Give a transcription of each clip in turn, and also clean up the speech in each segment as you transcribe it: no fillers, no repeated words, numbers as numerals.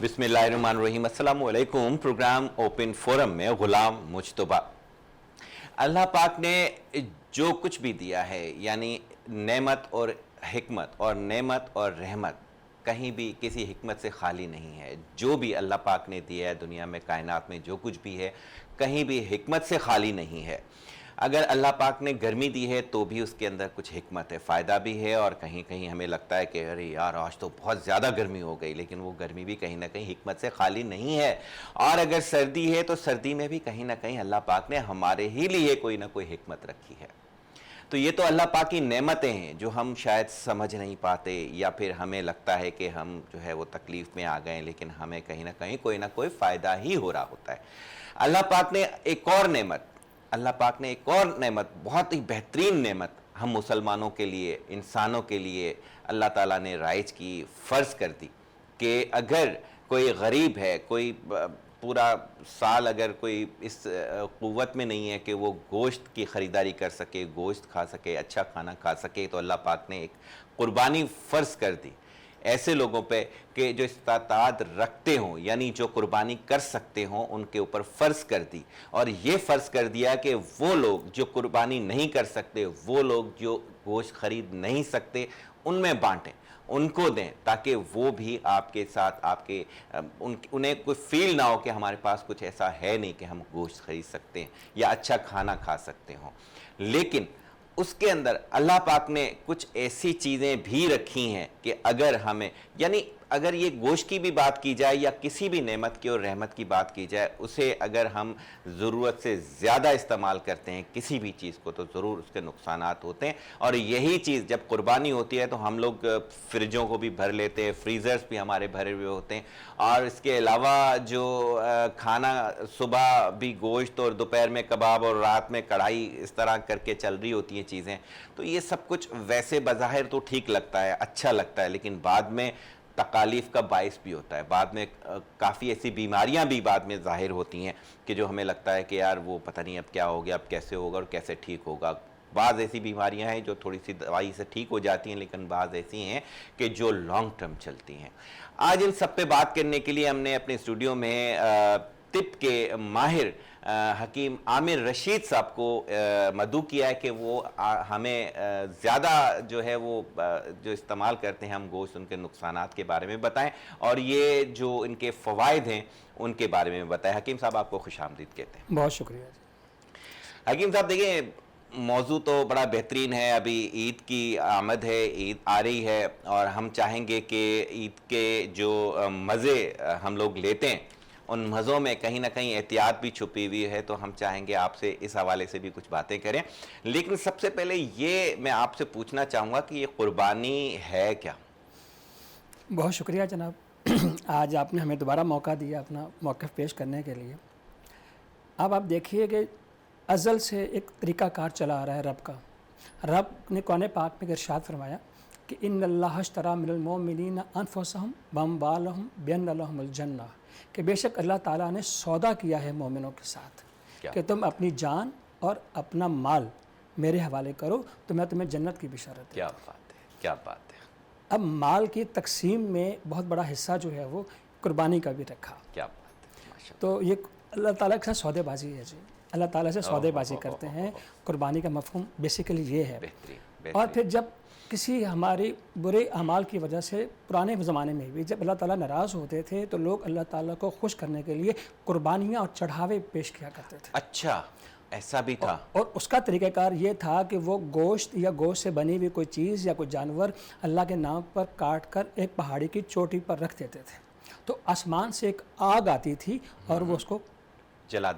بسم اللہ الرحمن الرحیم۔ السلام علیکم۔ پروگرام اوپن فورم میں غلام مجتبیٰ۔ اللہ پاک نے جو کچھ بھی دیا ہے، یعنی نعمت اور حکمت اور نعمت اور رحمت، کہیں بھی کسی حکمت سے خالی نہیں ہے۔ جو بھی اللہ پاک نے دیا ہے دنیا میں، کائنات میں جو کچھ بھی ہے، کہیں بھی حکمت سے خالی نہیں ہے۔ اگر اللہ پاک نے گرمی دی ہے تو بھی اس کے اندر کچھ حکمت ہے، فائدہ بھی ہے، اور کہیں کہیں ہمیں لگتا ہے کہ ارے یار آج تو بہت زیادہ گرمی ہو گئی، لیکن وہ گرمی بھی کہیں نہ کہیں حکمت سے خالی نہیں ہے۔ اور اگر سردی ہے تو سردی میں بھی کہیں نہ کہیں اللہ پاک نے ہمارے ہی لیے کوئی نہ کوئی حکمت رکھی ہے۔ تو یہ تو اللہ پاک کی نعمتیں ہیں جو ہم شاید سمجھ نہیں پاتے، یا پھر ہمیں لگتا ہے کہ ہم جو ہے وہ تکلیف میں آ گئے، لیکن ہمیں کہیں نہ کہیں کوئی نہ کوئی فائدہ ہی ہو رہا ہوتا ہے۔ اللہ پاک نے ایک اور نعمت، بہت ہی بہترین نعمت ہم مسلمانوں کے لیے، انسانوں کے لیے اللہ تعالیٰ نے رائج کی، فرض کر دی کہ اگر کوئی غریب ہے، کوئی پورا سال اگر کوئی اس قوت میں نہیں ہے کہ وہ گوشت کی خریداری کر سکے، گوشت کھا سکے، اچھا کھانا کھا سکے، تو اللہ پاک نے ایک قربانی فرض کر دی ایسے لوگوں پہ کہ جو استطاعت رکھتے ہوں، یعنی جو قربانی کر سکتے ہوں، ان کے اوپر فرض کر دی۔ اور یہ فرض کر دیا کہ وہ لوگ جو قربانی نہیں کر سکتے، وہ لوگ جو گوشت خرید نہیں سکتے، ان میں بانٹیں، ان کو دیں، تاکہ وہ بھی آپ کے ساتھ انہیں کوئی فیل نہ ہو کہ ہمارے پاس کچھ ایسا ہے نہیں کہ ہم گوشت خرید سکتے ہیں یا اچھا کھانا کھا سکتے ہوں۔ لیکن اس کے اندر اللہ پاک نے کچھ ایسی چیزیں بھی رکھی ہیں کہ اگر ہمیں، یعنی اگر یہ گوشت کی بھی بات کی جائے یا کسی بھی نعمت کی اور رحمت کی بات کی جائے، اسے اگر ہم ضرورت سے زیادہ استعمال کرتے ہیں کسی بھی چیز کو، تو ضرور اس کے نقصانات ہوتے ہیں۔ اور یہی چیز جب قربانی ہوتی ہے تو ہم لوگ فریجوں کو بھی بھر لیتے ہیں، فریزرز بھی ہمارے بھرے ہوئے ہوتے ہیں، اور اس کے علاوہ جو کھانا صبح بھی گوشت اور دوپہر میں کباب اور رات میں کڑھائی، اس طرح کر کے چل رہی ہوتی ہیں چیزیں۔ تو یہ سب کچھ ویسے بظاہر تو ٹھیک لگتا ہے، اچھا لگتا ہے، لیکن بعد میں تکالیف کا باعث بھی ہوتا ہے۔ بعد میں کافی ایسی بیماریاں بھی بعد میں ظاہر ہوتی ہیں کہ جو ہمیں لگتا ہے کہ یار وہ پتہ نہیں اب کیا ہو گیا، اب کیسے ہوگا اور کیسے ٹھیک ہوگا۔ بعض ایسی بیماریاں ہیں جو تھوڑی سی دوائی سے ٹھیک ہو جاتی ہیں، لیکن بعض ایسی ہیں کہ جو لانگ ٹرم چلتی ہیں۔ آج ان سب پہ بات کرنے کے لیے ہم نے اپنے اسٹوڈیو میں طب کے ماہر حکیم عامر رشید صاحب کو مدعو کیا ہے کہ وہ ہمیں زیادہ جو ہے وہ جو استعمال کرتے ہیں ہم گوشت، ان کے نقصانات کے بارے میں بتائیں، اور یہ جو ان کے فوائد ہیں ان کے بارے میں بتائیں۔ حکیم صاحب آپ کو خوش آمدید کہتے ہیں۔ بہت شکریہ جی۔ حکیم صاحب دیکھیں، موضوع تو بڑا بہترین ہے، ابھی عید کی آمد ہے، عید آ رہی ہے، اور ہم چاہیں گے کہ عید کے جو مزے ہم لوگ لیتے ہیں، ان مزوں میں کہیں نہ کہیں احتیاط بھی چھپی ہوئی ہے، تو ہم چاہیں گے آپ سے اس حوالے سے بھی کچھ باتیں کریں۔ لیکن سب سے پہلے یہ میں آپ سے پوچھنا چاہوں گا کہ یہ قربانی ہے کیا؟ بہت شکریہ جناب، آج آپ نے ہمیں دوبارہ موقع دیا اپنا موقف پیش کرنے کے لیے۔ اب آپ دیکھیے کہ ازل سے ایک طریقہ کار چلا آ رہا ہے رب کا۔ رب نے قرآن پاک میں ارشاد فرمایا کہ ان اللہ اشتری من المؤمنین انفسہم واموالہم بان لہم الجنہ، کہ بے شک اللہ تعالیٰ نے سودا کیا ہے مومنوں کے ساتھ کہ تم اپنی جان اور اپنا مال میرے حوالے کرو تو میں تمہیں جنت کی بشارت۔ کیا بات ہے، کیا بات ہے۔ اب مال کی تقسیم میں بہت بڑا حصہ جو ہے وہ قربانی کا بھی رکھا۔ کیا بات ہے، ماشاءاللہ۔ تو یہ اللہ تعالیٰ کے ساتھ سودے بازی ہے جی، اللہ تعالیٰ سے سودے بازی کرتے ہیں۔ قربانی کا مفہوم بیسیکلی یہ ہے۔ اور پھر جب کسی ہماری برے اعمال کی وجہ سے پرانے زمانے میں بھی جب اللہ تعالیٰ ناراض ہوتے تھے تو لوگ اللہ تعالیٰ کو خوش کرنے کے لیے قربانیاں اور چڑھاوے پیش کیا کرتے تھے۔ اچھا، ایسا بھی تھا۔ اور اس کا طریقہ کار یہ تھا کہ وہ گوشت یا گوشت سے بنی ہوئی کوئی چیز یا کوئی جانور اللہ کے نام پر کاٹ کر ایک پہاڑی کی چوٹی پر رکھ دیتے تھے، تو آسمان سے ایک آگ آتی تھی اور وہ اس کو جلا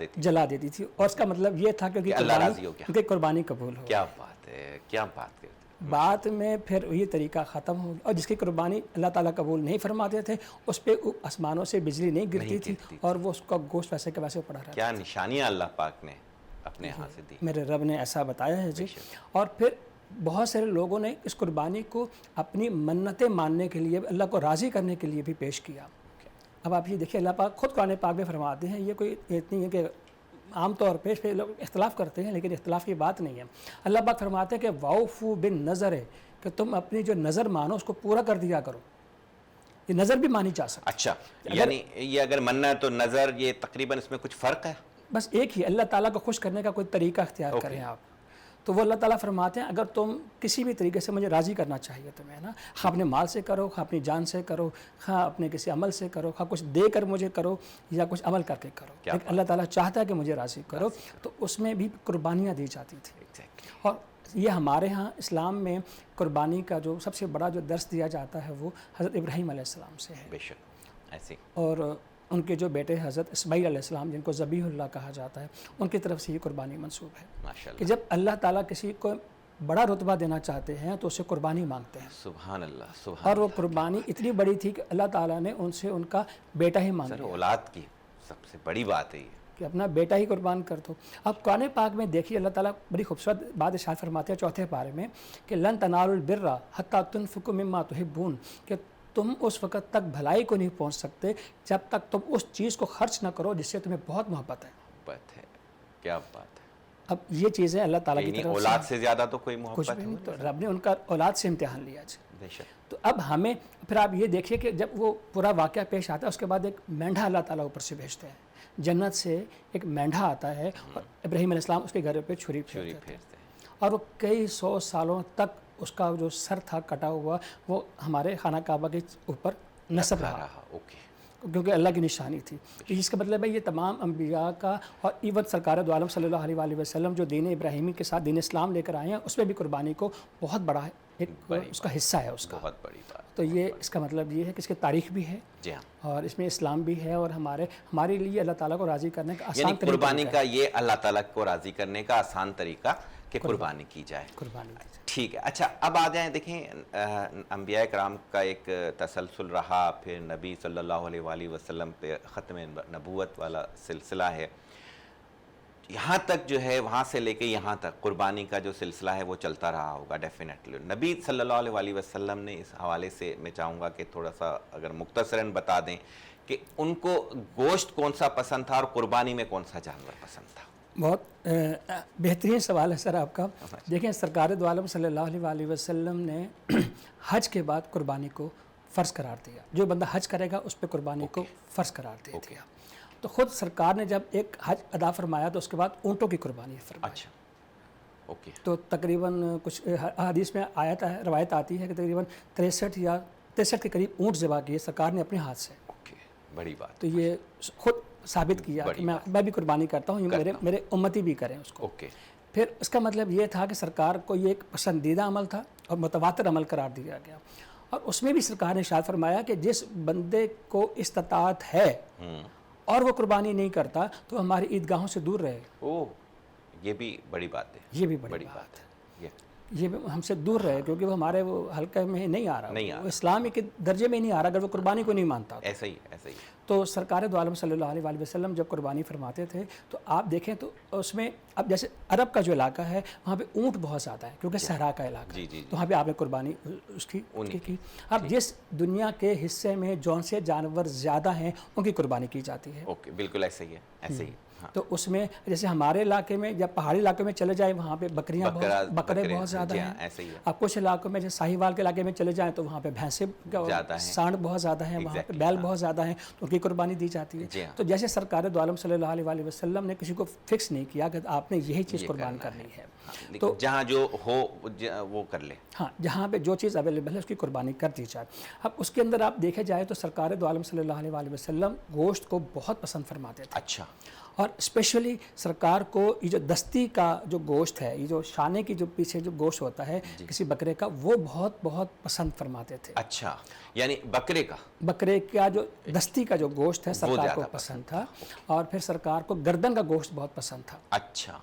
دیتی تھی، اور اس کا مطلب یہ تھا کہ اللہ راضی ہو گیا، کہ قربانی قبول ہو۔ کیا بات ہے، کیا بات کرتے ہیں۔ بعد میں پھر یہ طریقہ ختم ہو گیا، اور جس کی قربانی اللہ تعالیٰ قبول نہیں فرماتے تھے اس پہ آسمانوں سے بجلی نہیں گرتی تھی، اور وہ اس کا گوشت ویسے کے ویسے پڑا رہا۔ کیا نشانیاں اللہ پاک نے اپنے ہاں سے دی، میرے رب نے ایسا بتایا ہے جی۔ اور پھر بہت سارے لوگوں نے اس قربانی کو اپنی منتیں ماننے کے لیے، اللہ کو راضی کرنے کے لیے بھی پیش کیا۔ اب آپ یہ دیکھیں، اللہ پاک خود قرآن پاک میں فرماتے ہیں، یہ کوئی اتنی ہے کہ عام طور پہ لوگ اختلاف کرتے ہیں، لیکن اختلاف کی بات نہیں ہے۔ اللہ پاک فرماتے ہیں کہ واؤفو بالنظر، کہ تم اپنی جو نظر مانو اس کو پورا کر دیا کرو۔ یہ نظر بھی مانی جا سکتی اچھا، یعنی یہ اگر مننا ہے تو نظر، یہ تقریباً اس میں کچھ فرق ہے؟ بس ایک ہی، اللہ تعالیٰ کو خوش کرنے کا کوئی طریقہ اختیار کریں آپ، تو وہ اللہ تعالیٰ فرماتے ہیں اگر تم کسی بھی طریقے سے مجھے راضی کرنا چاہیے تمہیں نا، خواہ اپنے مال سے کرو، خواہ اپنی جان سے کرو، خواہ اپنے کسی عمل سے کرو، خواہ کچھ دے کر مجھے کرو یا کچھ عمل کر کے کرو، لیکن اللہ تعالیٰ چاہتا ہے کہ مجھے راضی کرو، تو اس میں بھی قربانیاں دی جاتی تھیں۔ اور یہ ہمارے ہاں اسلام میں قربانی کا جو سب سے بڑا جو درس دیا جاتا ہے وہ حضرت ابراہیم علیہ السلام سے ہے، بے شک ایسے، اور ان کے جو بیٹے حضرت اسماعیل علیہ السلام جن کو ذبیح اللہ کہا جاتا ہے، ان کی طرف سے یہ قربانی منسوب ہے ماشاءاللہ، کہ جب اللہ تعالیٰ کسی کو بڑا رتبہ دینا چاہتے ہیں تو اسے قربانی مانگتے ہیں، سبحان اللہ، سبحان اور وہ قربانی اتنی بڑی تھی کہ اللہ تعالیٰ نے ان سے ان کا بیٹا ہی مانگ اللہ، لیا اولاد کی سب سے بڑی بات ہے یہ۔ کہ اپنا بیٹا ہی قربان کر دو۔ اب قرآن پاک میں دیکھیے اللہ تعالیٰ بڑی خوبصورت بات ارشاد فرماتے ہیں 4 پارے میں کہ لن تنالوا البر حتی تنفقوا مما تحبون، کہ تم اس وقت تک بھلائی کو نہیں پہنچ سکتے جب تک تم اس چیز کو خرچ نہ کرو جس سے تمہیں بہت محبت ہے۔ بات ہے، کیا بات ہے، اب یہ چیزیں اللہ تعالیٰ کی یعنی طرف اولاد سے زیادہ تو کوئی کچھ محبت بھی ہے؟ نہیں، تو رب نے ان کا اولاد سے امتحان لیا جی۔ بے شک، تو اب ہمیں پھر آپ یہ دیکھیے کہ جب وہ پورا واقعہ پیش آتا ہے اس کے بعد ایک مینڈھا اللہ تعالیٰ اوپر سے بھیجتے ہیں، جنت سے ایک مینڈھا آتا ہے اور ابراہیم علیہ السلام اس کے گھر پہ چھری چوری پھیرتے ہیں، پھیرتے ہیں، اور وہ کئی 100 سالوں تک اس کا جو سر تھا کٹا ہوا وہ ہمارے خانہ کعبہ کے اوپر نصب رہا، اوکے، کیونکہ اللہ کی نشانی تھی، جس کا مطلب ہے یہ تمام انبیاء کا، اور ایون سرکار دو عالم صلی اللہ علیہ وآلہ وسلم جو دین ابراہیمی کے ساتھ دین اسلام لے کر آئے ہیں اس میں بھی قربانی کو بہت بڑا ایک اس کا حصہ ہے اس کا، بہت بڑی بات، تو یہ اس کا مطلب یہ ہے کہ اس کی تاریخ بھی ہے جی ہاں، اور اس میں اسلام بھی ہے، اور ہمارے لیے اللہ تعالیٰ کو راضی کرنے کا یعنی آسان طریقہ قربانی کا یہ اللہ تعالیٰ کو راضی کرنے کا آسان طریقہ کہ قربانی کی جائے۔ قربانی۔ ٹھیک ہے، اچھا اب آ جائیں، دیکھیں انبیاء کرام کا ایک تسلسل رہا، پھر نبی صلی اللہ علیہ وآلہ وسلم پہ ختم نبوت والا سلسلہ ہے، یہاں تک جو ہے وہاں سے لے کے یہاں تک قربانی کا جو سلسلہ ہے وہ چلتا رہا ہوگا ڈیفینیٹلی۔ نبی صلی اللہ علیہ وآلہ وسلم نے اس حوالے سے میں چاہوں گا کہ تھوڑا سا اگر مختصراً بتا دیں کہ ان کو گوشت کون سا پسند تھا اور قربانی میں کون سا جانور پسند تھا؟ بہت بہترین سوال ہے سر آپ کا۔ دیکھیں سرکار دو عالم صلی اللہ علیہ وآلہ وسلم نے حج کے بعد قربانی کو فرض قرار دیا، جو بندہ حج کرے گا اس پہ قربانی کو فرض قرار دے دیا، تو خود سرکار نے جب ایک حج ادا فرمایا تو اس کے بعد اونٹوں کی قربانی فرمائی۔ اچھا، اوکے، تو تقریباً کچھ حدیث میں روایت آتی ہے کہ تقریباً 63 یا 63 کے قریب اونٹ ذبح کیے سرکار نے اپنے ہاتھ سے، اوکے، بڑی بات، تو یہ خود ثابت کیا کہ میں بھی قربانی کرتا ہوں، میرے امتی بھی کریں اس کو۔ اوکے، پھر اس کا مطلب یہ تھا کہ سرکار کو یہ ایک پسندیدہ عمل تھا اور متواتر عمل قرار دیا گیا، اور اس میں بھی سرکار نے ارشاد فرمایا کہ جس بندے کو استطاعت ہے اور وہ قربانی نہیں کرتا تو ہماری عیدگاہوں سے دور رہے۔ اوہ، یہ بھی بڑی بات ہے، یہ بھی بڑی بات ہے، یہ یہ بھی ہم سے دور رہے کیونکہ وہ ہمارے وہ حلقے میں نہیں آ رہا، وہ اسلامی کے درجے میں نہیں آ رہا اگر وہ قربانی کو نہیں مانتا۔ ایسا ہی، ایسا ہی، تو سرکار دو عالم صلی اللہ علیہ وآلہ وسلم جب قربانی فرماتے تھے تو آپ دیکھیں تو اس میں اب جیسے عرب کا جو علاقہ ہے وہاں پہ اونٹ بہت زیادہ ہے کیونکہ صحرا کا علاقہ ہے، تو وہاں پہ آپ نے قربانی اس کی اب جس دنیا کے حصے میں جون سے جانور زیادہ ہیں ان کی قربانی کی جاتی ہے۔ اوکے، بالکل ایسے ہی ہے، ایسے ہی، تو اس میں جیسے ہمارے علاقے میں یا پہاڑی علاقے میں چلے جائیں وہاں پہ بکرے بہت زیادہ ہیں، ایسے ہی ہے، اب کچھ علاقوں میں جیسے ساہیوال کے علاقے میں چلے جائیں تو وہاں پہ بھینسیں سانڈ بہت زیادہ ہیں، وہاں پہ بیل بہت زیادہ ہیں تو ان کی قربانی دی جاتی ہے۔ تو جیسے سرکار دو عالم صلی اللہ علیہ وآلہ وسلم نے کسی کو فکس نہیں کیا کہ آپ نے یہی چیز قربان کرنی ہے، تو جہاں جو ہو وہ کر لے، ہاں جہاں پہ جو چیز اویلیبل ہے اس کی قربانی کر دی جائے۔ اب اس کے اندر آپ دیکھے جائے تو سرکار دو عالم صلی اللہ علیہ وآلہ وسلم گوشت کو بہت پسند فرماتے تھے، اچھا، اور اسپیشلی سرکار کو یہ جو دستی کا جو گوشت ہے، یہ جو شانے کی جو پیچھے جو گوشت ہوتا ہے کسی بکرے کا، وہ بہت بہت پسند فرماتے تھے۔ اچھا، یعنی بکرے کا جو دستی کا جو گوشت ہے سرکار کو پسند تھا، اور پھر سرکار کو گردن کا گوشت بہت پسند تھا۔ اچھا،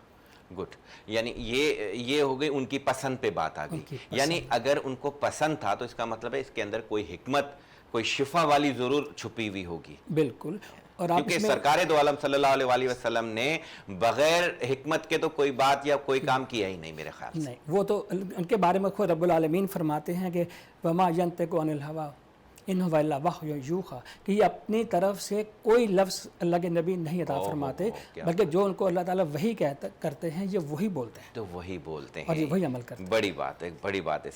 گڈ، یعنی یہ ہو گئی ان کی پسند پہ بات آ گئی، یعنی اگر ان کو پسند تھا تو اس کا مطلب ہے اس کے اندر کوئی حکمت، کوئی شفا والی ضرور چھپی ہوئی ہوگی۔ بالکل، اور کیونکہ سرکار دو عالم صلی اللہ علیہ وآلہ وسلم نے بغیر حکمت کے تو کوئی بات یا کوئی کام کیا ہی نہیں میرے خیال سے۔ نہیں، وہ تو ان کے بارے میں خود رب العالمین فرماتے ہیں کہ وما ینطق عن الہویٰ ان وَإِلَّا وَحْيٌ یوحیٰ کہ یہ اپنی طرف سے کوئی لفظ اللہ کے نبی نہیں عطا فرماتے بلکہ جو ان کو اللہ تعالیٰ وحی کرتے ہیں یہ وہی بولتے ہیں تو وہی بولتے ہیں اور یہ وہی عمل کرتے ہیں. بڑی بات ہے، بڑی بات ہے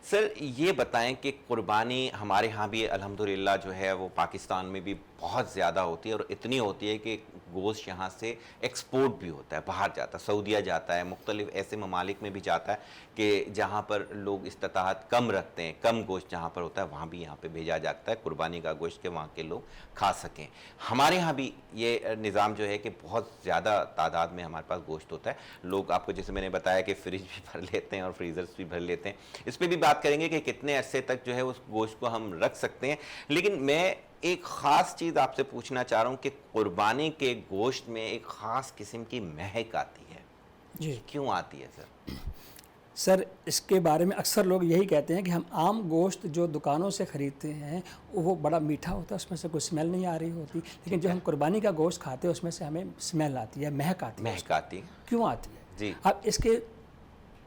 سر یہ بتائیں کہ قربانی ہمارے ہاں بھی الحمدللہ جو ہے وہ پاکستان میں بھی بہت زیادہ ہوتی ہے، اور اتنی ہوتی ہے کہ گوشت یہاں سے ایکسپورٹ بھی ہوتا ہے، باہر جاتا ہے، سعودیہ جاتا ہے، مختلف ایسے ممالک میں بھی جاتا ہے کہ جہاں پر لوگ استطاعت کم رکھتے ہیں، کم گوشت جہاں پر ہوتا ہے وہاں بھی یہاں پہ بھیجا جاتا ہے قربانی کا گوشت کہ وہاں کے لوگ کھا سکیں. ہمارے ہاں بھی یہ نظام جو ہے کہ بہت زیادہ تعداد میں ہمارے پاس گوشت ہوتا ہے. لوگ آپ کو جیسے میں نے بتایا کہ فریج بھی بھر لیتے ہیں اور فریزرز بھی بھر لیتے ہیں. اس پہ بھی بات کریں گے کہ کتنے عرصے تک جو ہے اس گوشت کو ہم رکھ سکتے ہیں. لیکن میں ایک خاص چیز آپ سے پوچھنا چاہ رہا ہوں کہ قربانی کے گوشت میں ایک خاص قسم کی مہک آتی ہے. جی کیوں آتی ہے سر، اس کے بارے میں اکثر لوگ یہی کہتے ہیں کہ ہم عام گوشت جو دکانوں سے خریدتے ہیں وہ بڑا میٹھا ہوتا ہے، اس میں سے کوئی اسمیل نہیں آ رہی ہوتی، لیکن جو ہم قربانی کا گوشت کھاتے ہیں اس میں سے ہمیں اسمیل آتی ہے، مہک آتی ہے. مہک آتی ہے کیوں آتی ہے؟ جی اب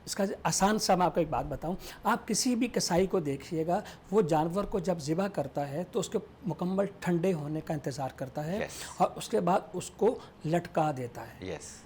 اس کا آسان سا میں آپ کو ایک بات بتاؤں. آپ کسی بھی کسائی کو دیکھیے گا، وہ جانور کو جب ذبح کرتا ہے تو اس کے مکمل ٹھنڈے ہونے کا انتظار کرتا ہے اور اس کے بعد اس کو لٹکا دیتا ہے. یس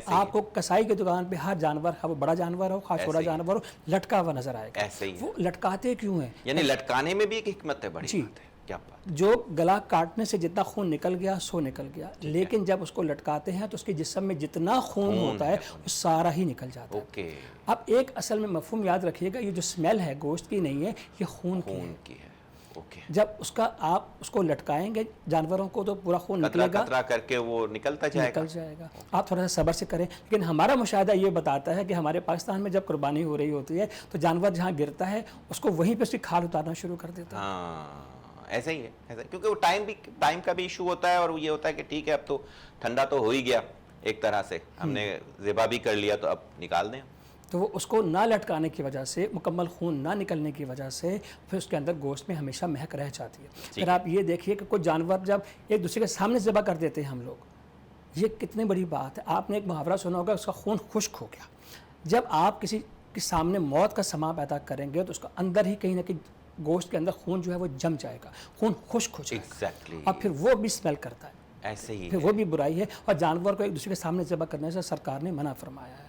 آپ کو کسائی کی دکان پہ ہر جانور، وہ بڑا جانور ہو خاص چھوٹا جانور ہو، لٹکا ہوا نظر آئے گا. ایسے ہی وہ لٹکاتے کیوں ہیں؟ یعنی لٹکانے میں بھی ایک حکمت ہے، بڑی بات ہے. کیا بات؟ جو گلا کاٹنے سے جتنا خون نکل گیا سو نکل گیا، لیکن جب اس کو لٹکاتے ہیں تو اس کے جسم میں جتنا خون ہوتا ہے وہ سارا ہی نکل جاتا ہے. اوکے. اب ایک اصل میں مفہوم یاد رکھیے گا، یہ جو اسمیل ہے گوشت کی نہیں ہے، یہ خون کی ہے. جب آپ اس کو لٹکائیں گے جانوروں کو تو پورا خون نکلے گا، قطرہ کر کے وہ نکل جائے گا. آپ تھوڑا سا صبر سے کریں. لیکن ہمارا مشاہدہ یہ بتاتا ہے کہ ہمارے پاکستان میں جب قربانی ہو رہی ہوتی ہے تو جانور جہاں گرتا ہے اس کو وہیں پہ اس کی کھال اتارنا شروع کر دیتا ہے. ہاں ایسا ہی ہے، کیونکہ وہ ٹائم کا بھی ایشو ہوتا ہے، اور یہ ہوتا ہے کہ ٹھیک ہے اب تو ٹھنڈا تو ہو ہی گیا ایک طرح سے، ہم نے ذبح بھی کر لیا تو اب نکال دیں. تو وہ اس کو نہ لٹکانے کی وجہ سے، مکمل خون نہ نکلنے کی وجہ سے پھر اس کے اندر گوشت میں ہمیشہ مہک رہ جاتی ہے. پھر آپ یہ دیکھیے کہ کوئی جانور جب ایک دوسرے کے سامنے ذبح کر دیتے ہیں ہم لوگ، یہ کتنی بڑی بات ہے. آپ نے ایک محاورہ سنا ہوگا، اس کا خون خشک ہو گیا. جب آپ کسی کے سامنے موت کا سما پیدا کریں گے تو اس کا اندر ہی کہیں نہ کہیں گوشت کے اندر خون جو ہے وہ جم جائے گا، خون خشک ہو جائے گا اور پھر وہ بھی اسمیل کرتا ہے. ایسے ہی پھر وہ بھی برائی ہے. اور جانور کو ایک دوسرے کے سامنے ذبح کرنے سے سرکار نے منع فرمایا ہے،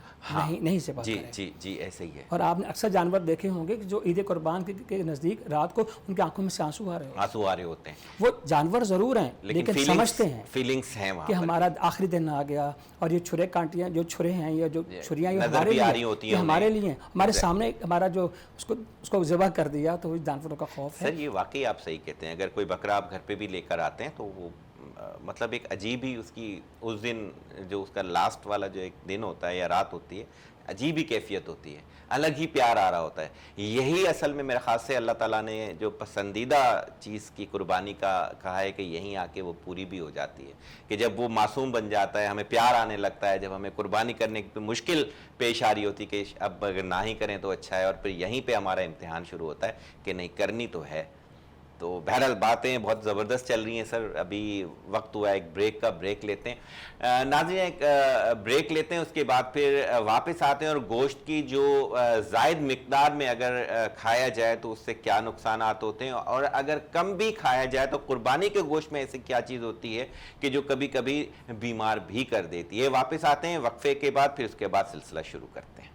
نہیں ذبح کریں. جی ایسے ہی ہے. اور آپ نے اکثر جانور دیکھے ہوں گے کہ جو عید قربان کے نزدیک رات کو ان کی آنکھوں میں سے آنسو آ رہے ہوتے ہیں. وہ جانور ضرور ہیں لیکن سمجھتے ہیں، فیلنگز ہیں وہاں کہ ہمارا آخری دن آ گیا، اور یہ چھرے کانٹیاں جو چھرے ہیں یا جو چھریاں یہ ہمارے لیے، ہمارے لیے ہمارے سامنے ہمارا جو اس کو ذبح کر دیا، تو جانوروں کا خوف ہے. سر یہ واقعی آپ صحیح کہتے ہیں. اگر کوئی بکرا آپ گھر پہ بھی لے کر آتے ہیں تو وہ مطلب ایک عجیب ہی اس دن جو اس کا لاسٹ والا جو ایک دن ہوتا ہے یا رات ہوتی ہے، عجیب ہی کیفیت ہوتی ہے، الگ ہی پیار آ رہا ہوتا ہے. یہی اصل میں میرے خاص سے اللہ تعالیٰ نے جو پسندیدہ چیز کی قربانی کا کہا ہے کہ یہیں آ کے وہ پوری بھی ہو جاتی ہے، کہ جب وہ معصوم بن جاتا ہے، ہمیں پیار آنے لگتا ہے، جب ہمیں قربانی کرنے کی مشکل پیش آ رہی ہوتی کہ اب اگر نہ ہی کریں تو اچھا ہے، اور پھر یہیں پہ ہمارا امتحان شروع ہوتا ہے کہ نہیں کرنی تو ہے. تو بہرحال باتیں بہت زبردست چل رہی ہیں سر. ابھی وقت ہوا ہے ایک بریک کا، بریک لیتے ہیں. ناظرین ایک بریک لیتے ہیں، اس کے بعد پھر واپس آتے ہیں. اور گوشت کی جو زائد مقدار میں اگر کھایا جائے تو اس سے کیا نقصانات ہوتے ہیں، اور اگر کم بھی کھایا جائے تو قربانی کے گوشت میں ایسی کیا چیز ہوتی ہے کہ جو کبھی کبھی بیمار بھی کر دیتی ہے. واپس آتے ہیں وقفے کے بعد، پھر اس کے بعد سلسلہ شروع کرتے ہیں.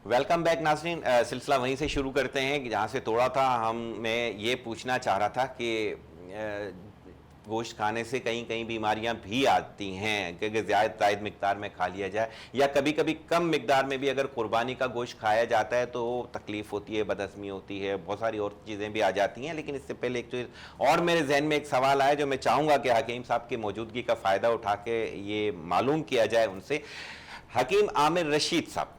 ویلکم بیک ناظرین. سلسلہ وہیں سے شروع کرتے ہیں جہاں سے توڑا تھا. میں یہ پوچھنا چاہ رہا تھا کہ گوشت کھانے سے کہیں بیماریاں بھی آتی ہیں کہ زائد مقدار میں کھا لیا جائے، یا کبھی کبھی کم مقدار میں بھی اگر قربانی کا گوشت کھایا جاتا ہے تو تکلیف ہوتی ہے، بدہضمی ہوتی ہے، بہت ساری اور چیزیں بھی آ جاتی ہیں. لیکن اس سے پہلے ایک چیز اور میرے ذہن میں ایک سوال آیا جو میں چاہوں گا کہ حکیم صاحب کی موجودگی کا فائدہ اٹھا کے یہ معلوم کیا جائے ان سے. حکیم عامر رشید صاحب،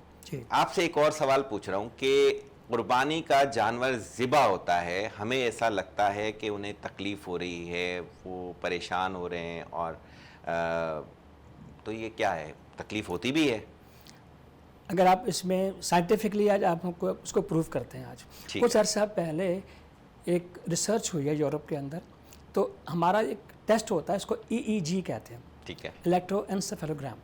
آپ سے ایک اور سوال پوچھ رہا ہوں کہ قربانی کا جانور ذبح ہوتا ہے، ہمیں ایسا لگتا ہے کہ انہیں تکلیف ہو رہی ہے، وہ پریشان ہو رہے ہیں، اور تو یہ کیا ہے، تکلیف ہوتی بھی ہے؟ اگر آپ اس میں سائنٹیفکلی آج آپ کو اس کو پروف کرتے ہیں. آج کچھ عرصہ پہلے ایک ریسرچ ہوئی ہے یورپ کے اندر، تو ہمارا ایک ٹیسٹ ہوتا ہے، اس کو EEG کہتے ہیں، ٹھیک ہے، الیکٹرو انسیفالوگرام.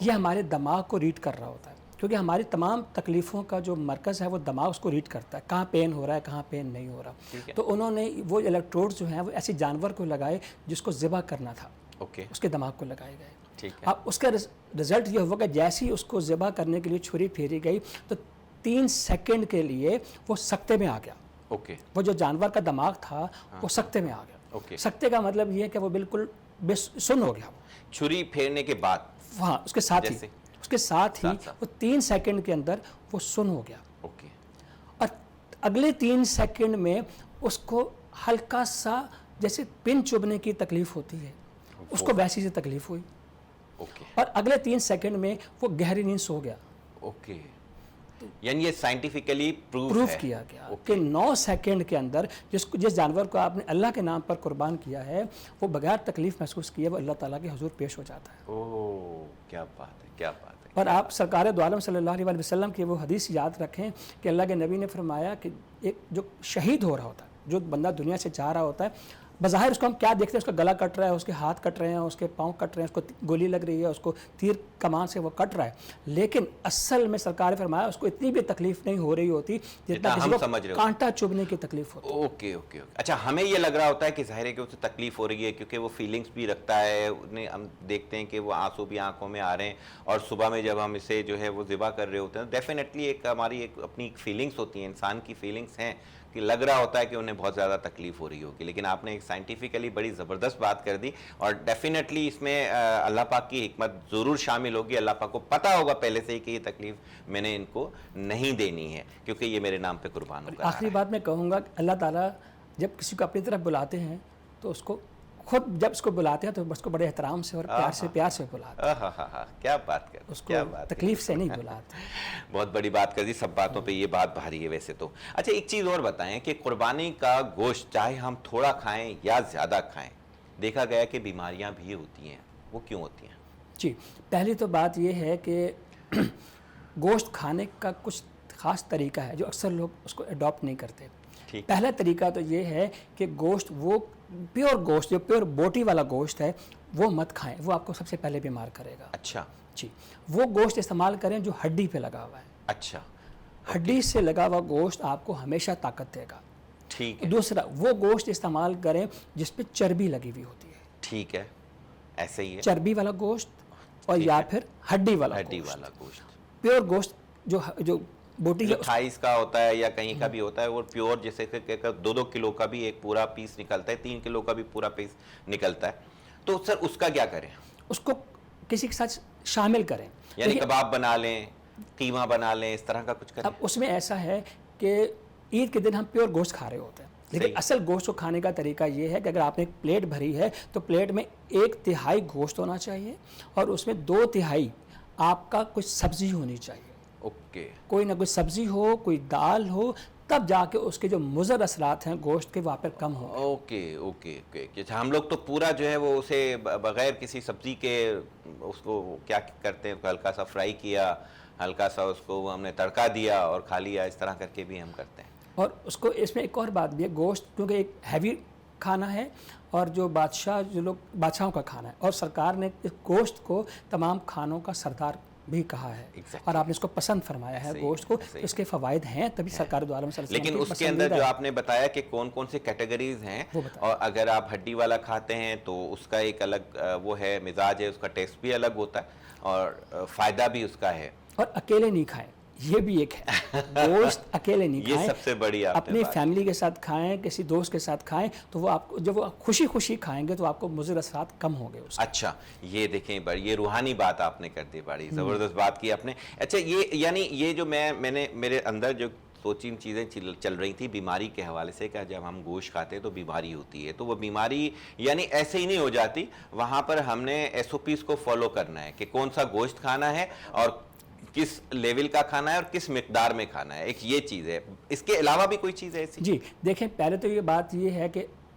یہ ہمارے دماغ کو ریڈ کر رہا ہوتا ہے، کیونکہ ہماری تمام تکلیفوں کا جو مرکز ہے وہ دماغ اس کو ریڈ کرتا ہے، کہاں پین ہو رہا ہے کہاں پین نہیں ہو رہا. تو انہوں نے وہ الیکٹروڈز جو ہیں وہ ایسے جانور کو لگائے جس کو ذبح کرنا تھا، اوکے، اس کے دماغ کو لگائے گئے. ٹھیک ہے، اب اس کا رزلٹ یہ ہوا کہ جیسے ہی اس کو ذبح کرنے کے لیے چھری پھیری گئی تو 3 سیکنڈ کے لیے وہ سکتے میں آ گیا. اوکے، وہ جو جانور کا دماغ تھا وہ سکتے میں آ گیا. اوکے، سکتے کا مطلب یہ ہے کہ وہ بالکل سن ہو گیا. چھری پھیرنے کے بعد ہاں، اس کے ساتھ ہی وہ 3 سیکنڈ کے اندر وہ سن ہو گیا. اوکے، اور اگلے 3 سیکنڈ میں اس کو ہلکا سا جیسے پن چبھنے کی تکلیف ہوتی ہے، اس کو ویسی سے تکلیف ہوئی. اوکے، اور اگلے 3 سیکنڈ میں وہ گہری نیند سو گیا. اوکے، یعنی یہ سائنٹیفکلی پروف کیا گیا کہ 9 سیکنڈ کے اندر جس جانور کو آپ نے اللہ کے نام پر قربان کیا ہے وہ بغیر تکلیف محسوس کیے وہ اللہ تعالیٰ کے حضور پیش ہو جاتا ہے. اوہ، کیا بات ہے، کیا بات ہے. اور آپ سرکار دو عالم صلی اللہ علیہ وسلم کی وہ حدیث یاد رکھیں کہ اللہ کے نبی نے فرمایا کہ ایک جو شہید ہو رہا ہوتا ہے، جو بندہ دنیا سے جا رہا ہوتا ہے، بظاہر اس کو ہم کیا دیکھتے ہیں، اس کا گلا کٹ رہا ہے، اس کے ہاتھ کٹ رہے ہیں، اس کے پاؤں کٹ رہے ہیں، اس کو گولی لگ رہی ہے، اس کو تیر کمان سے وہ کٹ رہا ہے، لیکن اصل میں سرکار نے فرمایا اس کو اتنی بھی تکلیف نہیں ہو رہی ہوتی جتنا کسی کو کانٹا چبھنے کی تکلیف ہوتی. Okay okay okay. اچھا، ہمیں یہ لگ رہا ہوتا ہے کہ ظاہر ہے کہ اسے تکلیف ہو رہی ہے کیونکہ وہ فیلنگز بھی رکھتا ہے، ہم دیکھتے ہیں کہ وہ آنسو بھی آنکھوں میں آ رہے ہیں، اور صبح میں جب ہم اسے جو ہے وہ ذبح کر رہے ہوتے ہیں ڈیفینیٹلی ایک ہماری ایک اپنی فیلنگس ہوتی ہیں، انسان کی فیلنگس ہیں کہ لگ رہا ہوتا ہے کہ انہیں بہت زیادہ تکلیف ہو رہی ہوگی. لیکن آپ نے ایک سائنٹیفکلی بڑی زبردست بات کر دی، اور ڈیفینیٹلی اس میں اللہ پاک کی حکمت ضرور شامل ہوگی. اللہ پاک کو پتہ ہوگا پہلے سے ہی کہ یہ تکلیف میں نے ان کو نہیں دینی ہے کیونکہ یہ میرے نام پہ قربان ہوگا. آخری بات میں کہوں گا کہ اللہ تعالیٰ جب کسی کو اپنی طرف بلاتے ہیں تو اس کو خود جب اس کو بلاتے ہیں تو اس کو بڑے احترام سے اور پیار سے بلاتے ہیں. کیا بات کر، اس کو تکلیف سے نہیں بلاتے. بہت بڑی بات کر دی، سب باتوں پہ یہ بات بھاری ہے ویسے تو. اچھا، ایک چیز اور بتائیں کہ قربانی کا گوشت چاہے ہم تھوڑا کھائیں یا زیادہ کھائیں، دیکھا گیا کہ بیماریاں بھی ہوتی ہیں، وہ کیوں ہوتی ہیں؟ جی، پہلی تو بات یہ ہے کہ گوشت کھانے کا کچھ خاص طریقہ ہے جو اکثر لوگ اس کو اڈاپٹ نہیں کرتے. پہلا طریقہ تو یہ ہے کہ گوشت، وہ پیور گوشت جو پیور بوٹی والا گوشت ہے وہ مت کھائیں، وہ آپ کو سب سے پہلے بیمار کرے گا. اچھا جی، وہ گوشت استعمال کریں جو ہڈی پہ لگا ہوا ہے. اچھا، ہڈی سے لگا ہوا گوشت آپ کو ہمیشہ طاقت دے گا. ٹھیک ہے. دوسرا، وہ گوشت استعمال کریں جس پہ چربی لگی ہوئی ہوتی ہے. ٹھیک ہے، ایسے ہی ہے. چربی والا گوشت اور یا پھر ہڈی والا گوشت. پیور گوشت جو بوٹی تھائس کا ہوتا ہے یا کہیں کا بھی ہوتا ہے، وہ پیور جیسے کہ 2 کلو کا بھی ایک پورا پیس نکلتا ہے، 3 کلو کا بھی پورا پیس نکلتا ہے. تو سر اس کا کیا کریں؟ اس کو کسی کے ساتھ شامل کریں، یعنی کباب بنا لیں، قیمہ بنا لیں، اس طرح کا کچھ کریں. اب اس میں ایسا ہے کہ عید کے دن ہم پیور گوشت کھا رہے ہوتے ہیں، لیکن اصل گوشت کو کھانے کا طریقہ یہ ہے کہ اگر آپ نے ایک پلیٹ بھری ہے تو پلیٹ میں 1/3 گوشت ہونا چاہیے اور اس میں 2/3 آپ کا کچھ سبزی ہونی چاہیے. اوکے، کوئی نہ کوئی سبزی ہو، کوئی دال ہو، تب جا کے اس کے جو مضر اثرات ہیں گوشت کے وہاں پر کم ہوں. Okay okay okay. ہم لوگ تو پورا جو ہے وہ اسے بغیر کسی سبزی کے اس کو کیا کرتے ہیں، ہلکا سا فرائی کیا، ہلکا سا اس کو ہم نے تڑکا دیا اور کھا لیا، اس طرح کر کے بھی ہم کرتے ہیں. اور اس کو اس میں ایک اور بات بھی ہے، گوشت کیونکہ ایک ہیوی کھانا ہے اور جو بادشاہوں کا کھانا ہے، اور سرکار نے اس گوشت کو تمام کھانوں کا سردار بھی کہا ہے، اور آپ نے اس کو پسند فرمایا ہے گوشت کو. اس کے فوائد ہیں تبھی سرکار دو عالم صلی اللہ علیہ وسلم. لیکن اس کے اندر جو آپ نے بتایا کہ کون کون سے کیٹیگریز ہیں، اور اگر آپ ہڈی والا کھاتے ہیں تو اس کا ایک الگ وہ ہے مزاج ہے، اس کا ٹیسٹ بھی الگ ہوتا ہے اور فائدہ بھی اس کا ہے. اور اکیلے نہیں کھائیں، یہ بھی ایک ہے. گوشت اکیلے نہیں کھائیں، یہ سب سے بڑی اپنی فیملی کے ساتھ کھائیں، کسی دوست کے ساتھ کھائیں، تو وہ آپ کو جب وہ خوشی کھائیں گے تو آپ کو مضر اثرات کم ہوں گے اس. اچھا، یہ دیکھیں یہ روحانی بات آپ نے کر دی، بڑی زبردست بات کی آپ نے. اچھا، یہ یعنی یہ جو میں نے میرے اندر جو 2-3 چیزیں چل رہی تھی بیماری کے حوالے سے کہ جب ہم گوشت کھاتے ہیں تو بیماری ہوتی ہے، تو وہ بیماری یعنی ایسے ہی نہیں ہو جاتی، وہاں پر ہم نے SOPs کو فالو کرنا ہے کہ کون سا گوشت کھانا ہے اور کس لیول کا کھانا ہے اور کس مقدار میں کھانا ہے. ایک یہ چیز ہے، اس کے علاوہ بھی کوئی چیز ہے ایسی؟ جی دیکھیں، پہلے تو یہ بات یہ ہے کہ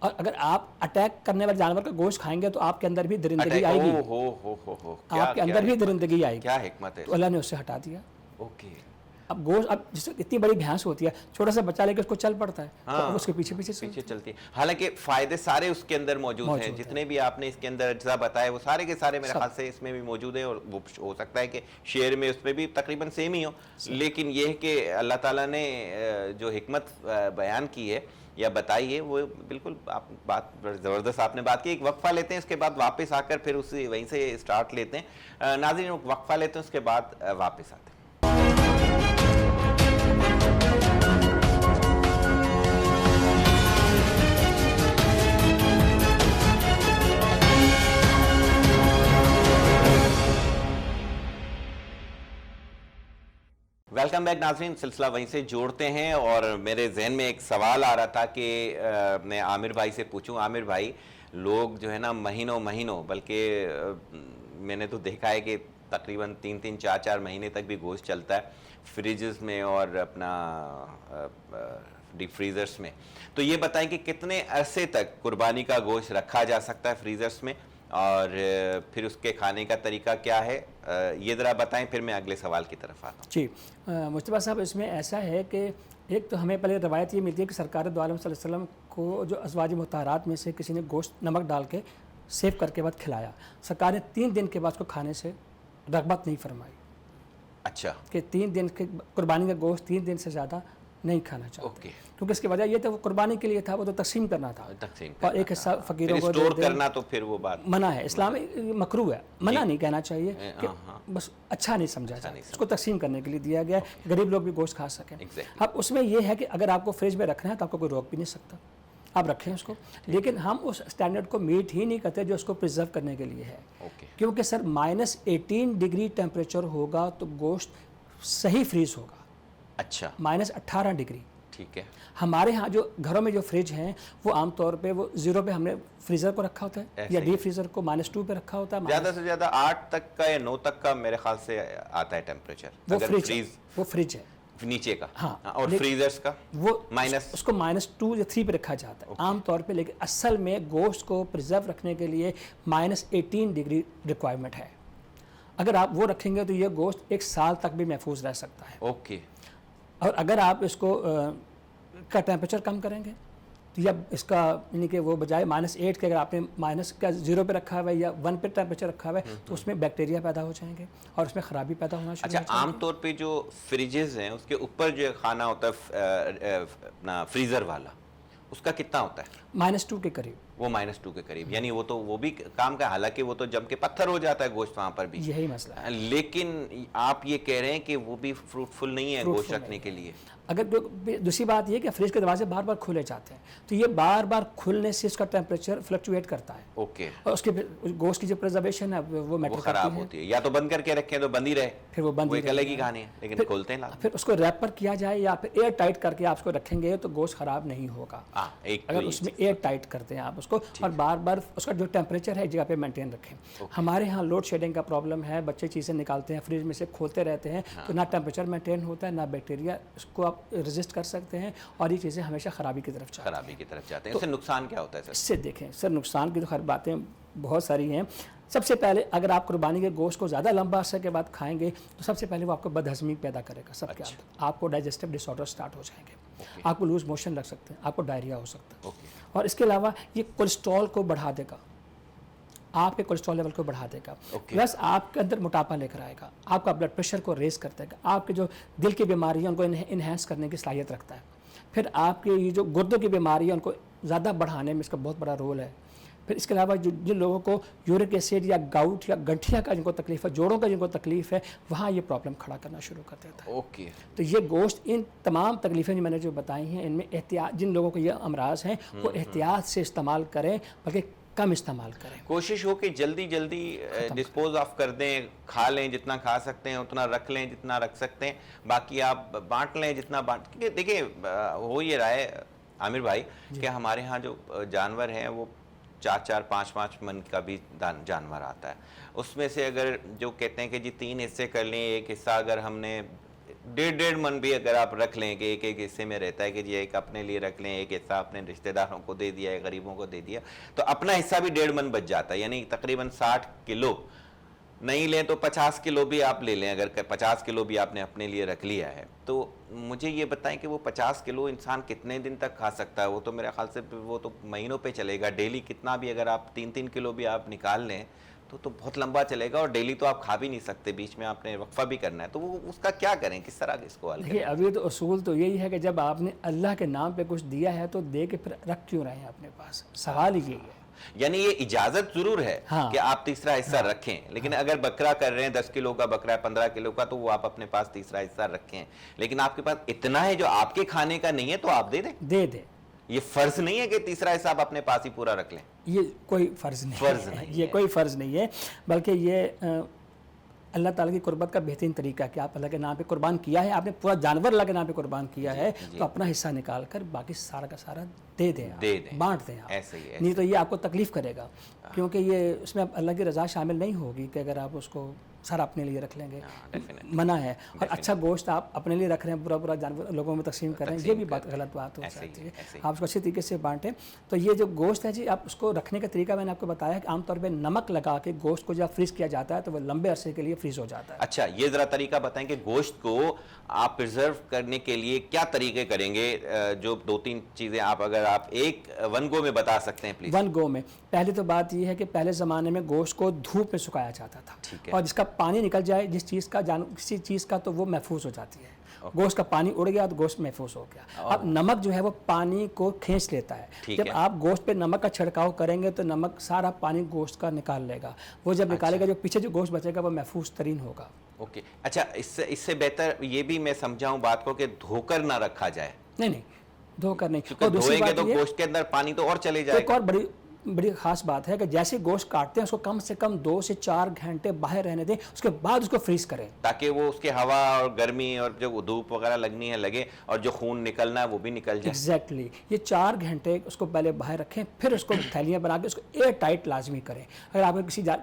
اور اگر آپ اٹیک کرنے والے جانور کا گوشت کھائیں گے تو آپ کے اندر بھی درندگی آئے گی، آپ کے اندر بھی درندگی آئے گی، کیا حکمت ہے تو اللہ نے اس سے ہٹا دیا۔ اوکے، اب گوشت، اب جس اتنی بڑی بھینس ہوتی ہے، چھوٹا سا بچہ لے کے اس کو چل پڑتا ہے، تو اب اس کے پیچھے پیچھے چلتی ہے، حالانکہ فائدے سارے اس کے اندر موجود ہیں، جتنے بھی آپ نے اس کے اندر اجزاء بتائے وہ سارے کے سارے میرے خیال سے اس میں بھی موجود ہیں، اور وہ ہو سکتا ہے کہ شیئر میں اس میں بھی تقریباً سیم ہی ہو، لیکن یہ ہے کہ اللہ تعالیٰ نے جو حکمت بیان کی ہے یا بتائی ہے وہ بالکل آپ بات زبردست آپ نے بات کی۔ ایک وقفہ لیتے ہیں، اس کے بعد واپس آ کر پھر اسی وہیں سے اسٹارٹ لیتے ہیں۔ ناظرین وقفہ لیتے ہیں، اس کے بعد واپس آتے ہیں۔ ویلکم بیک ناظرین، سلسلہ وہیں سے جوڑتے ہیں، اور میرے ذہن میں ایک سوال آ رہا تھا کہ میں عامر بھائی سے پوچھوں۔ عامر بھائی، لوگ جو ہے نا مہینوں بلکہ میں نے تو دیکھا ہے کہ تقریباً 3-4 مہینے تک بھی گوشت چلتا ہے فریجز میں اور اپنا ڈیپ فریزرز میں، تو یہ بتائیں کہ کتنے عرصے تک قربانی کا گوشت رکھا جا سکتا ہے فریزرز میں، اور پھر اس کے کھانے کا طریقہ کیا ہے، یہ ذرا بتائیں، پھر میں اگلے سوال کی طرف آتا ہوں۔ جی مجتبیٰ صاحب، اس میں ایسا ہے کہ ایک تو ہمیں پہلے روایت یہ ملتی ہے کہ سرکار دو عالم صلی اللہ علیہ وسلم کو جو ازواج مطہرات میں سے کسی نے گوشت نمک ڈال کے سیو کر کے بعد کھلایا، سرکار نے 3 دن کے بعد اس کو کھانے سے رغبت نہیں فرمائی، اچھا، کہ 3 دن کے قربانی کا گوشت 3 دن سے زیادہ نہیں کھانا چاہتے، اوکے، کیونکہ اس کی وجہ یہ تھا وہ قربانی کے لیے تھا، وہ تو تقسیم کرنا تھا، تقسیم اور ایک حصہ فقیروں کو اسٹور کرنا، تو پھر وہ بات منع ہے، اسلام مکروہ ہے، منع نہیں کہنا چاہیے، کہ بس اچھا نہیں سمجھا جائے، اس کو تقسیم کرنے کے لیے دیا گیا ہے، غریب لوگ بھی گوشت کھا سکیں۔ اب اس میں یہ ہے کہ اگر آپ کو فریج میں رکھنا ہے تو آپ کو کوئی روک بھی نہیں سکتا، آپ رکھیں اس کو، لیکن ہم اس اسٹینڈرڈ کو میٹ ہی نہیں کرتے جو اس کو پرزرو کرنے کے لیے ہے، کیونکہ سر -18 ڈگری ٹیمپریچر ہوگا تو گوشت صحیح فریز ہوگا، اچھا، -18 ڈگری، ٹھیک ہے۔ ہمارے ہاں جو گھروں میں جو فریج ہیں وہ عام طور پہ وہ 0 پہ ہم نے فریزر کو رکھا ہوتا ہے، یا ڈیپ فریزر کو -2 پہ رکھا ہوتا ہے، زیادہ سے زیادہ 8 تک کا یا 9 تک کا میرے خیال سے آتا ہے ٹیمپریچر، وہ فریج ہے نیچے کا، ہاں، اور فریزرز کا وہ مائنس، اس کو -2 یا 3 پہ رکھا جاتا ہے عام طور پہ، لیکن اصل میں گوشت کو پرزرو رکھنے کے لیے -18 ڈگری ریکوائرمنٹ ہے، اگر آپ وہ رکھیں گے تو یہ گوشت 1 سال تک بھی محفوظ رہ سکتا ہے، اوکے، اور اگر آپ اس کو کا ٹیمپریچر کم کریں گے تو یا اس کا یعنی کہ وہ بجائے -8 کے اگر آپ نے -0 پہ رکھا ہوا ہے یا 1 پہ ٹیمپریچر رکھا ہوا ہے تو اس میں بیکٹیریا پیدا ہو جائیں گے اور اس میں خرابی پیدا ہونا شروع ہو جائے گی۔ اچھا، عام طور پہ جو فریجز ہیں اس کے اوپر جو کھانا ہوتا ہے اپنا فریزر والا، اس کا کتنا ہوتا ہے؟ -2 کے قریب، وہ -2 کے قریب، یعنی وہ تو وہ بھی کام کا، حالانکہ وہ تو جم کے پتھر ہو جاتا ہے گوشت وہاں پر بھی، یہی مسئلہ ہے، لیکن آپ یہ کہہ رہے ہیں کہ وہ بھی فروٹفل نہیں ہے گوشت رکھنے کے لیے۔ اگر دوسری بات یہ کہ فریج کے دروازے بار بار کھلے جاتے ہیں تو یہ بار بار کھلنے سے اس کا ٹیمپریچر فلکچویٹ کرتا ہے، اوکے، اور اس کے گوشت کی جو پرزرویشن ہے وہ میٹر خراب ہوتی ہے، یا تو بند کر کے رکھیں تو بند ہی رہے، پھر وہ بند ایک الگ ہی کہانی ہے، لیکن کھولتے ہیں، پھر اس کو ریپر کیا جائے یا پھر ایئر ٹائٹ کر کے آپ اس کو رکھیں گے تو گوشت خراب نہیں ہوگا، اگر اس میں ایئر ٹائٹ کرتے ہیں آپ اس کو، اور بار بار اس کا جو ٹیمپریچر ہے ایک جگہ پہ مینٹین رکھیں۔ ہمارے ہاں لوڈ شیڈنگ کا پرابلم ہے، بچے چیزیں نکالتے ہیں فریج میں سے کھولتے رہتے ہیں تو نہ ٹیمپریچر مینٹین ہوتا ہے، نہ بیکٹیریا اس کو آپ ریزسٹ کر سکتے ہیں، اور یہ چیزیں ہمیشہ خرابی کی طرف جاتے ہیں۔ اس سے نقصان کیا ہوتا ہے سر؟ اس سے دیکھیں سر، نقصان کی تو خیر باتیں بہت ساری ہیں۔ سب سے پہلے اگر آپ قربانی کے گوشت کو زیادہ لمبا عرصے کے بعد کھائیں گے تو سب سے پہلے وہ آپ کو بد ہضمی پیدا کرے گا، سب کے اندر آپ کو ڈائجسٹو ڈس آرڈر سٹارٹ ہو جائیں گے، آپ کو لوز موشن لگ سکتے ہیں، آپ کو ڈائریا ہو سکتا ہے، اور اس کے علاوہ یہ کولیسٹرول کو بڑھا دے گا، آپ کے کولیسٹرول لیول کو بڑھا دے گا، پلس آپ کے اندر موٹاپا لے کر آئے گا، آپ کا بلڈ پریشر کو ریز کر دے گا، آپ کے جو دل کی بیماری ہیں ان کو انہینس کرنے کی صلاحیت رکھتا ہے، پھر آپ کے یہ جو گردوں کی بیماری ہے ان کو زیادہ بڑھانے میں اس کا بہت بڑا رول ہے، پھر اس کے علاوہ جن لوگوں کو یورک ایسڈ یا گاؤٹ یا گنٹھیا کا جن کو تکلیف ہے، جوڑوں کا جن کو تکلیف ہے، وہاں یہ پرابلم کھڑا کرنا شروع کر دیتا ہے۔ اوکے، تو یہ گوشت ان تمام تکلیفیں جو میں نے جو بتائی ہیں ان میں احتیاط، جن لوگوں کو یہ امراض ہیں وہ احتیاط سے استعمال کریں، بلکہ کم استعمال کریں، کوشش ہو کہ جلدی ڈسپوز آف کر دیں، کھا لیں جتنا کھا سکتے ہیں، اتنا رکھ لیں جتنا رکھ سکتے ہیں، باقی آپ بانٹ لیں جتنا بانٹ، کیونکہ دیکھیں ہو یہ رہا ہے عامر بھائی کہ ہمارے ہاں جو جانور ہیں وہ 4-5 من کا بھی جانور آتا ہے، اس میں سے اگر جو کہتے ہیں کہ جی 3 حصے کر لیں، ایک حصہ اگر ہم نے 1.5 من بھی اگر آپ رکھ لیں کہ ایک ایک حصے میں رہتا ہے کہ جی ایک اپنے لیے رکھ لیں, ایک حصہ اپنے رشتہ داروں کو دے دیا, غریبوں کو دے دیا, تو اپنا حصہ بھی 1.5 من بچ جاتا ہے. یعنی تقریباً 60 کلو نہیں لیں تو 50 کلو بھی آپ لے لیں. اگر 50 کلو بھی آپ نے اپنے لیے رکھ لیا ہے تو مجھے یہ بتائیں کہ وہ 50 کلو انسان کتنے دن تک کھا سکتا ہے؟ وہ تو میرے خیال سے وہ تو مہینوں پہ چلے گا. ڈیلی کتنا بھی اگر آپ 3 کلو بھی آپ نکال لیں تو بہت لمبا چلے گا, اور ڈیلی تو آپ کھا بھی نہیں سکتے, بیچ میں آپ نے وقفہ بھی کرنا ہے. تو وہ اس کا کیا کریں, کس طرح اس کو حل کریں؟ دیکھیے ابھی تو اصول تو یہی ہے کہ جب آپ نے اللہ کے نام پہ کچھ دیا ہے تو دے کے پھر رکھ کیوں رہے ہیں اپنے پاس, سوال ہی یہی ہے. یعنی یہ اجازت ضرور ہے کہ آپ تیسرا حصہ رکھیں, لیکن اگر بکرا کر رہے ہیں 10 کلو کا بکرا ہے, 15 کلو کا, تو وہ آپ اپنے پاس تیسرا حصہ رکھیں. لیکن آپ کے پاس اتنا ہے جو آپ کے کھانے کا نہیں ہے تو آپ دے دیں. دے دیں. یہ فرض نہیں ہے کہ تیسرا حصہ آپ اپنے پاس ہی پورا رکھ لیں. یہ کوئی فرض نہیں ہے, یہ کوئی فرض نہیں ہے, بلکہ یہ اللہ تعالیٰ کی قربت کا بہترین طریقہ ہے کہ آپ اللہ کے نام پہ قربان کیا ہے, آپ نے پورا جانور اللہ کے نام پہ قربان کیا ہے, تو اپنا حصہ نکال کر باقی سارا کا سارا دے دیں, بانٹ دیں آپ. نہیں تو یہ آپ کو تکلیف کرے گا, کیونکہ یہ اس میں اللہ کی رضا شامل نہیں ہوگی کہ اگر آپ اس کو سارا اپنے لیے رکھ لیں گے, منع ہے. اور اچھا گوشت آپ اپنے لیے رکھ رہے ہیں, برا جانور لوگوں میں تقسیم کر رہے ہیں, یہ بھی بات غلط بات ہو سکتی ہے. آپ اس کو اچھے طریقے سے بانٹیں. تو یہ جو گوشت ہے جی, آپ اس کو رکھنے کا طریقہ میں نے آپ کو بتایا کہ عام طور پہ نمک لگا کے گوشت کو جب فریز کیا جاتا ہے تو وہ لمبے عرصے کے لیے فریز ہو جاتا ہے. اچھا, یہ ذرا طریقہ بتائیں کہ گوشت کو آپ پرزرو کرنے کے لیے کیا طریقے کریں گے, جو 2-3 چیزیں اگر آپ ایک ون گو میں بتا سکتے ہیں پلیز. ون گو میں پہلی تو بات یہ ہے کہ پہلے زمانے میں گوشت کو دھوپ میں سکھایا جاتا تھا, اور جس کا پانی نکل جائے جس چیز کا کسی چیز کا, تو وہ محفوظ ہو جاتی ہے. گوشت کا پانی اڑ گیا تو گوشت محفوظ ہو گیا. اب نمک جو ہے وہ پانی کو کھینچ لیتا ہے. جب آپ گوشت پہ نمک کا چھڑکاؤ کریں گے تو نمک سارا پانی گوشت کا نکال لے گا. وہ جب نکالے گا, جو پیچھے جو گوشت بچے گا وہ محفوظ ترین ہوگا. اوکے, اچھا, اس سے بہتر یہ بھی میں سمجھاؤں بات کو کہ دھو کر نہ رکھا جائے. نہیں, دھو کر نہیں. اور دھوئیں گے تو گوشت کے اندر پانی تو اور چلے جائے گا. ایک اور بڑی خاص بات ہے کہ جیسے گوشت کاٹتے ہیں اس کو کم سے کم 2 سے 4 گھنٹے باہر رہنے دیں, اس کے بعد اس کو فریز کریں, تاکہ وہ اس کے ہوا اور گرمی اور جو دھوپ وغیرہ لگنی ہے لگے, اور جو خون نکلنا ہے وہ بھی نکل جائے. ایگزیکٹلی. یہ 4 گھنٹے اس کو پہلے باہر رکھیں, پھر اس کو تھیلیاں بنا کے اس کو ایئر ٹائٹ لازمی کریں. اگر آپ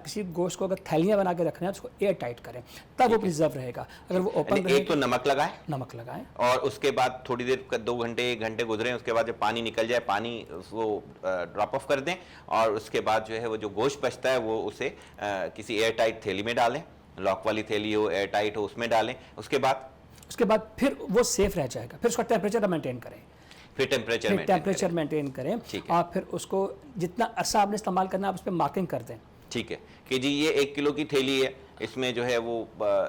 کسی گوشت کو اگر تھیلیاں بنا کے رکھنا ہے تو اس کو ایئر ٹائٹ کریں, تب وہ پریزرو رہے گا. اگر وہ اوپن رہے, ایک تو نمک لگائیں, اور اس کے بعد تھوڑی دیر 2 گھنٹے 1 گھنٹے گزریں, اس کے بعد جب پانی نکل جائے پانی وہ ڈراپ آف کر دیں, اور اس کے بعد جو ہے وہ جو گوشت بچتا ہے وہ اسے کسی ایئر ٹائٹ تھیلی میں ڈالیں, لاک والی تھیلی ہو, ایئر ٹائٹ ہو, اس میں ڈالیں. اس کے بعد پھر وہ سیف رہ جائے گا. پھر اس کا ٹیمپریچر مینٹین کریں, ٹیمپریچر مینٹین کریں, اور پھر اس کو جتنا عرصہ آپ نے استعمال کرنا ہے آپ اس پہ مارکنگ کر دیں. ٹھیک ہے کہ جی یہ 1 کلو کی تھیلی ہے, اس میں جو ہے وہ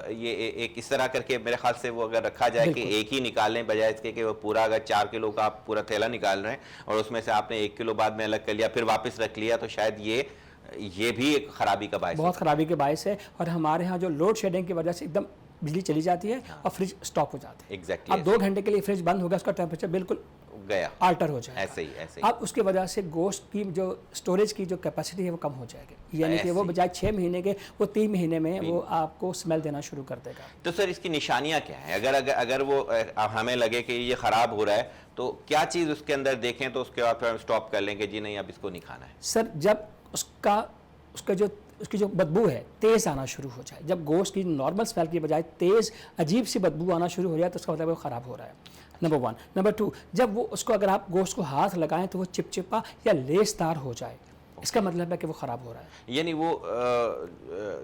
یہ ایک اس طرح کر کے میرے خیال سے وہ اگر رکھا جائے کہ ایک ہی نکال لیں, بجائے اس کے کہ وہ پورا اگر 4 کلو کا آپ پورا تھیلا نکال رہے ہیں اور اس میں سے آپ نے 1 کلو بعد میں الگ کر لیا پھر واپس رکھ لیا, تو شاید یہ بھی ایک خرابی کا باعث ہے, بہت خرابی کے باعث ہے. اور ہمارے ہاں جو لوڈ شیڈنگ کی وجہ سے ایک دم بجلی چلی جاتی ہے اور فریج سٹاپ ہو جاتا ہے. ایگزیکٹلی. اب 2 گھنٹے کے لیے فریج بند ہو گیا, اس کا ٹیمپریچر بالکل گیا, آلٹر ہو جائے گا. ایسے ہی. اب اس کی وجہ سے گوشت کی جو سٹوریج کی جو کیپیسٹی ہے وہ کم ہو جائے گی, یعنی کہ وہ بجائے 6 مہینے کے وہ 3 مہینے میں وہ آپ کو سمیل دینا شروع کر دے گا. تو سر اس کی نشانیاں کیا ہیں؟ اگر وہ ہمیں لگے کہ یہ خراب ہو رہا ہے تو کیا چیز اس کے اندر دیکھیں تو اس کے بعد پھر ہم سٹاپ کر لیں کہ جی نہیں اب اس کو نہیں کھانا ہے؟ سر جب اس کی جو بدبو ہے تیز آنا شروع ہو جائے, جب گوشت کی نارمل اسمیل کی بجائے تیز عجیب سی بدبو آنا شروع ہو جائے تو اس کا مطلب وہ خراب ہو رہا ہے. نمبر 1. نمبر 2, جب وہ اس کو اگر آپ گوشت کو ہاتھ لگائیں تو وہ چپچپا یا لیس دار ہو جائے, اس کا مطلب ہے کہ وہ خراب ہو رہا ہے. یعنی وہ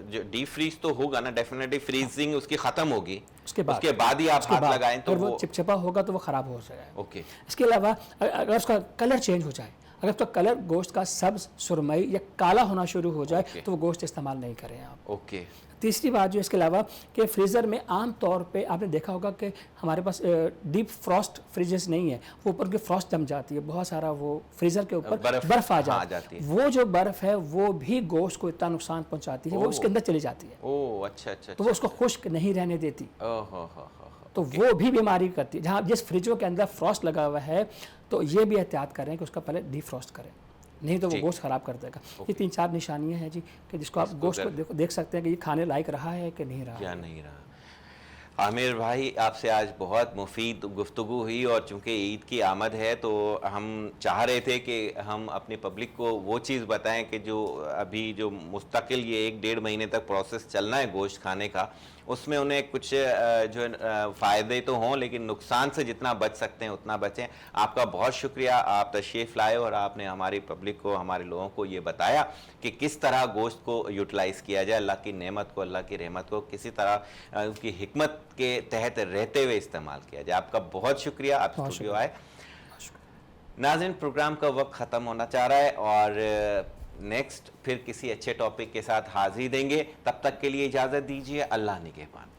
جو ڈیپ فریز تو ہوگا نا, ڈیفینیٹلی فریزنگ اس کی ختم ہوگی, اس کے بعد ہی آپ ہاتھ لگائیں تو وہ چپچپا ہوگا تو وہ خراب ہو جائے گا. اوکے. اس کے علاوہ اگر اس کا کلر چینج ہو جائے, اگر اس کا کلر گوشت کا سبز, سرمئی یا کالا ہونا شروع ہو جائے تو وہ گوشت استعمال نہیں کریں آپ. اوکے. تیسری بات جو اس کے علاوہ کہ فریزر میں عام طور پہ آپ نے دیکھا ہوگا کہ ہمارے پاس ڈیپ فراسٹ فریجز نہیں ہیں, وہ اوپر کی فراسٹ جم جاتی ہے, بہت سارا وہ فریزر کے اوپر برف آ جاتی ہے. وہ جو برف ہے وہ بھی گوشت کو اتنا نقصان پہنچاتی ہے, وہ اس کے اندر چلی جاتی ہے. اوہ اچھا. تو وہ اس کو خشک نہیں رہنے دیتی, تو وہ بھی بیماری کرتی ہے. جہاں جس فریجوں کے اندر فراسٹ لگا ہوا ہے تو یہ بھی احتیاط کریں کہ اس کا پہلے ڈی فراسٹ کریں, نہیں تو وہ گوشت خراب کر دے گا. یہ 3-4 نشانیاں ہیں جی کہ جس کو آپ گوشت کو دیکھ سکتے ہیں کہ یہ کھانے لائق رہا ہے کہ نہیں رہا. کیا نہیں رہا. عامر بھائی آپ سے آج بہت مفید گفتگو ہوئی, اور چونکہ عید کی آمد ہے تو ہم چاہ رہے تھے کہ ہم اپنی پبلک کو وہ چیز بتائیں کہ جو ابھی جو مستقل یہ 1-1.5 مہینے تک پروسیس چلنا ہے گوشت کھانے کا, اس میں انہیں کچھ جو فائدے تو ہوں لیکن نقصان سے جتنا بچ سکتے ہیں اتنا بچیں. آپ کا بہت شکریہ, آپ تشریف لائے اور آپ نے ہماری پبلک کو, ہمارے لوگوں کو یہ بتایا کہ کس طرح گوشت کو یوٹیلائز کیا جائے, اللہ کی نعمت کو, اللہ کی رحمت کو کسی طرح اس کی حکمت کے تحت رہتے ہوئے استعمال کیا جائے. آپ کا بہت شکریہ, آپ اسٹوڈیو آئے. ناظرین, پروگرام کا وقت ختم ہونا چاہ رہا ہے اور نیکسٹ پھر کسی اچھے ٹاپک کے ساتھ حاضری دیں گے. تب تک کے لیے اجازت دیجیے. اللہ نگہبان.